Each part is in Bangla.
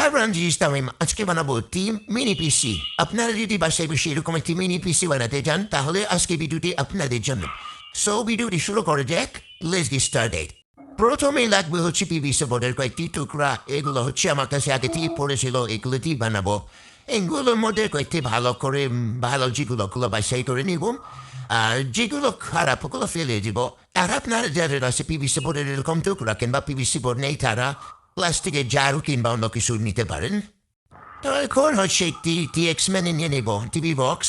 ভাবলাম জিনিসটা আমি আজকে বানাবো টিম মিনি পিসি। আপনারা যদি বাসায় বসে এরকম একটি মিনি পিসি বানাতে চান তাহলে আজকে ভিডিওটি আপনাদের জন্য। সো ভিডিওটি শুরু করে যাক, লেটস গেট স্টার্টেড। প্রথমেই লাগবে হচ্ছে পিভিসি বোর্ডের কয়েকটি টুকরা। এগুলো হচ্ছে আমার কাছে আগে থেকে পড়েছিল, এগুলো দিয়ে বানাবো। এগুলোর মধ্যে কয়েকটি ভালো করে ভালো যেগুলো বাছাই করে নিব, আর যেগুলো খারাপ ওগুলো ফেলে দিব। আর আপনারা যাদের আছে পিভিসি বোর্ডের এরকম টুকরা কিংবা পিভিসি বোর্ড নেই, তারা প্লাস্টিকের জারু কিংবা অন্য কিছু নিতে পারেন। তো এখন হচ্ছে একটি টিএক্স মেনে নিয়ে নেব টিভি বক্স।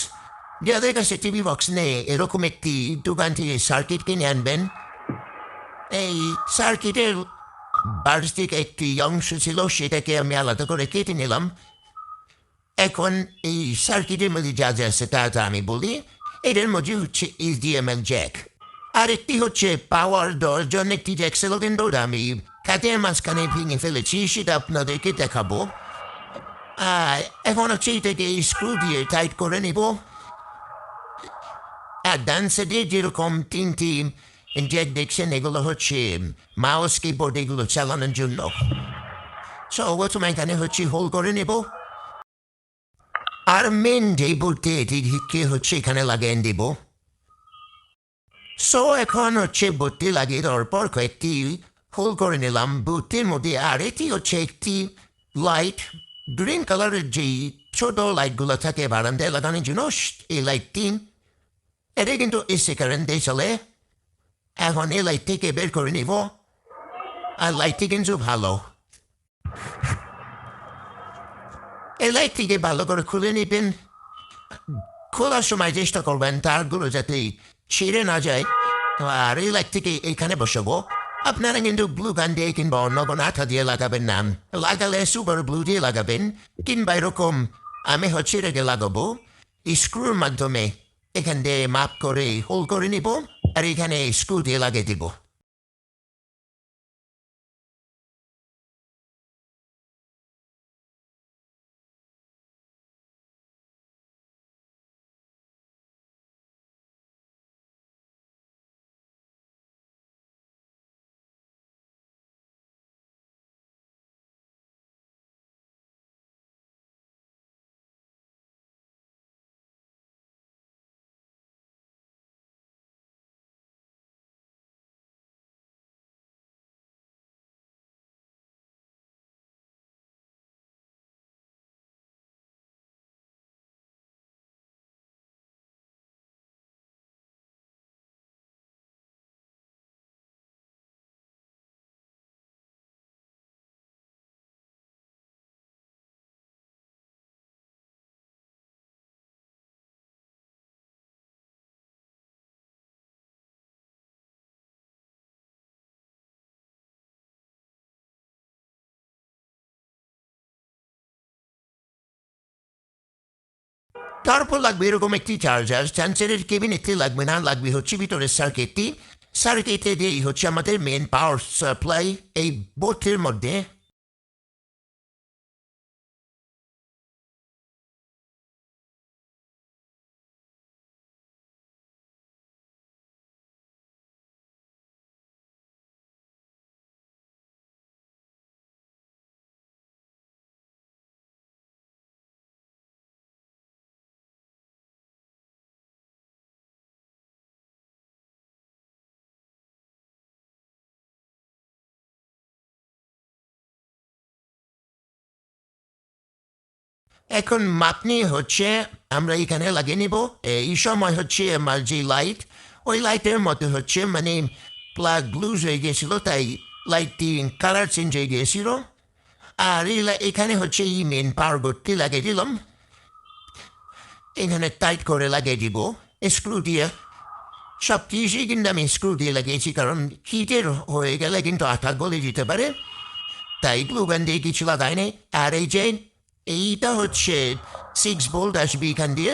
যাদের কাছে টিভি বক্স নেই, এরকম একটি দোকান থেকে সার্কিট কিনে আনবেন। এই সার্কিটের বার্স্টিক একটি অংশ ছিল, সেটাকে আমি আলাদা করে কেটে নিলাম। এখন এই সার্কিটের মধ্যে যা যা আছে তা আমি বলি। এদের মধ্যে হচ্ছে এইচডিএমএল জ্যাক, আর একটি হচ্ছে পাওয়ার দেওয়ার জন্য একটি জ্যাক ছিল, কিন্তু ওটা আমি খাতের মাঝখানে ভেঙে ফেলেছি, সেটা আপনাদেরকে দেখাবো। আর এখন হচ্ছে এটাকে স্ক্রু দিয়ে টাইট করে নেব। আর ডান সাইডে যেরকম তিনটি জ্যাক দেখছেন, এগুলো হচ্ছে মাউস কিবোর্ড এগুলো চালানোর জন্য। সো প্রথমে এখানে হচ্ছে হোল করে নেব, আর মেন যে বোর্ডটি এটিকে হচ্ছে এখানে লাগিয়ে দেব। সো এখন হচ্ছে বোর্ডটি লাগিয়ে দেওয়ার পর কয়েকটি হোল করে নিলাম বোর্ডটির মধ্যে। আর এটি হচ্ছে একটি লাইট, গ্রিন কালারের যেই ছোট লাইটগুলো থাকে বারান্দায় লাগানোর জন্য, এই লাইটটি এটা কিন্তু এসি কারেন্ট দিয়ে চলে। এখন এই লাইটটিকে বের করে নিব, আর লাইটটি কিন্তু ভালো। এই লাইটটিকে ভালো করে খুলে নেবেন। খোলার সময় চেষ্টা করবেন তারগুলো যাতে ছিঁড়ে না যায়। আর এই লাইটটিকে এখানে বসাবো। আপনারা কিন্তু ব্লু গান দিয়ে কিংবা অন্য কোনো আঠা দিয়ে লাগাবেন না, লাগালে সুপার ব্লু দিয়ে লাগাবেন। কিংবা এরকম আমি হচ্ছে এটাকে লাগাবো স্ক্রুর মাধ্যমে। এখান দিয়ে মাপ করে হোল করে নিব, আর এখানে স্ক্রু দিয়ে লাগিয়ে দিব। তারপর লাগবে এরকম একটি চার্জার। চার্জারের কেবিনেটে লাগবে না, লাগবে হচ্ছে ভিতরের সার্কিটটি। সার্কিটে দিয়েই হচ্ছে আমাদের মেন পাওয়ার সাপ্লাই এই বোর্ডের মধ্যে। এখন মাপ নিয়ে হচ্ছে আমরা এখানে লাগিয়ে নিব। এই সময় হচ্ছে আমার যে লাইট, ওই লাইটের মধ্যে হচ্ছে মানে প্লাগ লুজ হয়ে গেছিল, তাই লাইটটি কালার চেঞ্জ হয়ে গিয়েছিল। আর এখানে হচ্ছে এই মেন পাওয়ার বোর্ডটি লাগিয়ে দিলাম। এখানে টাইট করে লাগিয়ে দিব স্ক্রু দিয়ে। সব কিছুই কিন্তু আমি স্ক্রু দিয়ে লাগিয়েছি, কারণ হিটের হয়ে গেলে কিন্তু আঠা গলে যেতে পারে, তাই গ্লুগান দিয়ে কিছু লাগাই নেই। আর এই যে এইটা হচ্ছে 6 ভোল্ট আসবে এখান দিয়ে।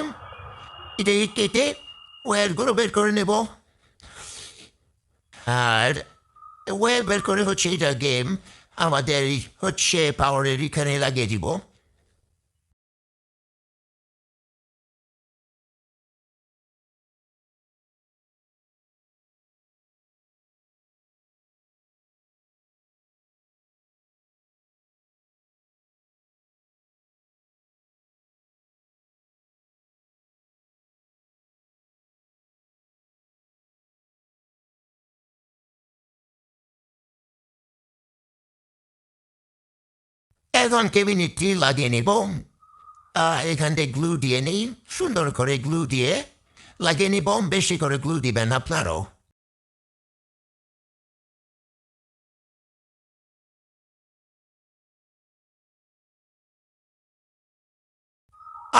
এটাকে কেটে ওয়্যারগুলো বের করে নেব। আর ওয়্যার বের করে হচ্ছে এটা গেম আমাদের হচ্ছে পাওয়ারের এখানে লাগিয়ে দিব। এখন ক্যাবিনেটটি লাগিয়ে নেব। এখান থেকে গ্লু দিয়ে নিই, সুন্দর করে গ্লু দিয়ে লাগিয়ে নিব। বেশি করে গ্লু দিবেন আপনারও।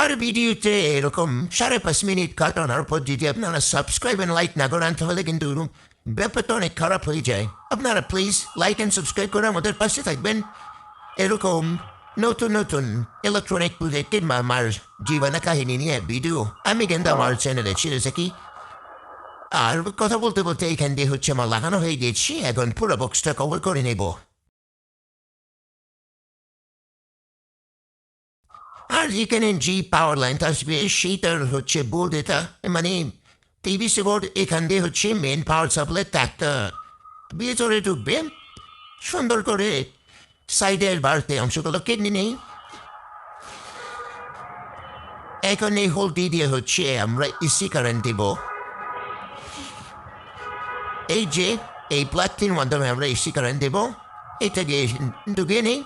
আর ভিডিওতে এরকম 5.5 মিনিট কাটানোর পর যদি আপনারা সাবস্ক্রাইব এন্ড লাইক না করেন তাহলে কিন্তু ব্যাপারটা অনেক খারাপ হয়ে যায়। আপনারা প্লিজ লাইক অ্যান্ড সাবস্ক্রাইব করে আমাদের পাশে থাকবেন। এরকম নতুন নতুন ইলেকট্রনিক প্রজেক্ট কিংবা আমার জীবন কাহিনী নিয়ে ভিডিও আমি কিন্তু আমার চ্যানেলে ছেড়ে থাকি। আর কথা বলতে বলতে এখান দিয়ে হচ্ছে আমার লাগানো হয়ে গেছি, এখন পুরো বক্সটা কভার করে নেব। আর এখানে যে পাওয়ার লাইনটা আসবে সেইটার হচ্ছে বোর্ড, এটা মানে টিভিসি বোর্ড। এখান দিয়ে হচ্ছে মেন পাওয়ার সাপ্লাই তারটা ভিতরে ঢুকবে। সুন্দর করে সাইডের বাড়তে অংশগুলো কেটে নেই। এখন এই হোলটি দিয়ে হচ্ছে আমরা ইসি কারেন্ট দিব। এই যে এই প্লাগটির মাধ্যমে আমরা এসি কারেন্ট দেব, এটা দিয়ে ঢুকিয়ে নিই।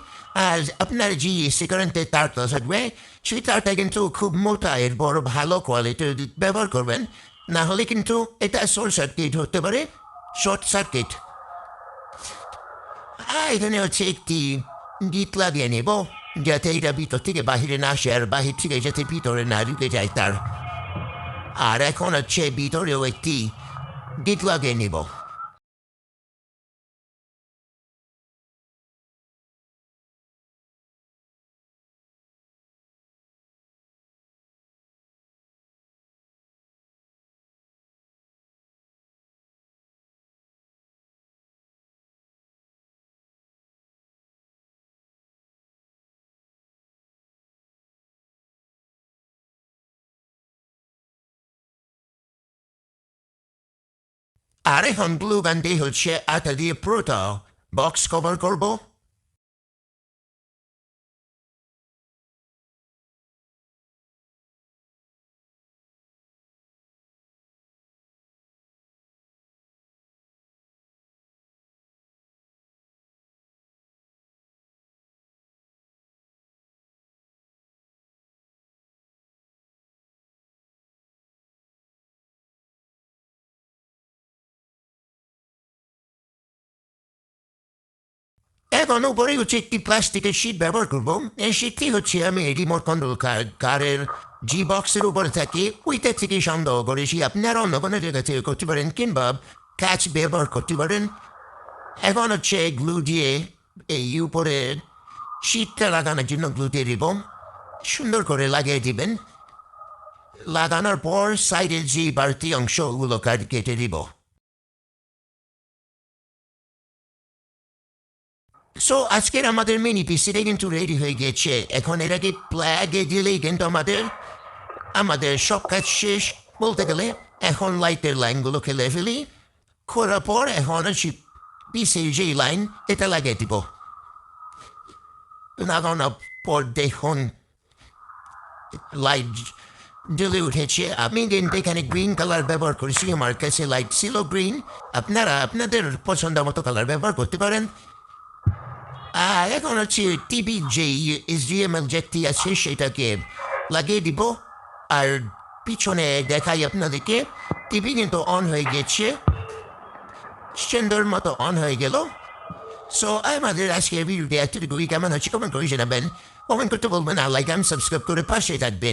আর আপনার যে এসি কারেন্টের তারটা থাকবে সেই তারটা কিন্তু খুব মোটা, এর বড় ভালো কোয়ালিটির ব্যবহার করবেন, না হলে কিন্তু এটা শর্ট সার্কিট হতে পারে। Short circuit. এখানে হচ্ছে একটি গিট লাগিয়ে নেব যাতে এটা ভিতর থেকে বাহিরে না আসে, আর বাহির থেকে যাতে ভিতরে না ঢুকে যায় তার। আর এখন হচ্ছে ভিতরেও একটি গিট লাগিয়ে নেব। আর এখন ব্লু গান দিয়ে হচ্ছে আটা দিয়ে পুরোটা বক্স কভার করবো। এখন উপরে হচ্ছে একটি প্লাস্টিকের শীট ব্যবহার করবো। এই শীটটি হচ্ছে আমি রিমোট কন্ট্রোল কারের জি বক্সের উপরে থাকি ওইটা থেকে সংগ্রহ করেছি। আপনারা অন্য কোনো জায়গা থেকে করতে পারেন কিংবা ক্যাচ ব্যবহার করতে পারেন। এখন হচ্ছে গ্লু দিয়ে এই উপরে শীটটা লাগানোর জন্য গ্লু দিয়ে দিব, সুন্দর করে লাগিয়ে দিবেন। লাগানোর পর সাইডের যে বাড়তি অংশগুলো কেটে দিব। সো আজকের আমাদের মিনি পিসিটা কিন্তু রেডি হয়ে গেছে। এখন এটাকে প্লাগে দিলেই কিন্তু আমাদের সব কাজ শেষ বলতে গেলে। এখন লাইটের লাইনগুলোকে লেভেলি করার পর এখন পিসির যে লাইন এটা লাগিয়ে দিব। লাগানোর পর দেখুন লাইট জ্বলে উঠেছে। আমি কিন্তু এখানে গ্রিন কালার ব্যবহার করেছি, আমার কাছে লাইট ছিল গ্রিন। আপনারা আপনাদের পছন্দ মতো কালার ব্যবহার করতে পারেন। এখন হচ্ছে টিভি যে HDMI যেটি আছে সেটাকে লাগিয়ে দিব। আর পিছনে দেখাই আপনাদেরকে টিভি কিন্তু অন হয়ে গেছে, সুন্দর মতো অন হয়ে গেল। সো আমাদের আজকে ভিডিওটি এতটুকুই। কেমন হচ্ছে কমেন্ট করে জানাবেন। কমেন্ট করতে বলবেন আর লাইক অ্যান্ড সাবস্ক্রাইব করে পাশে থাকবেন।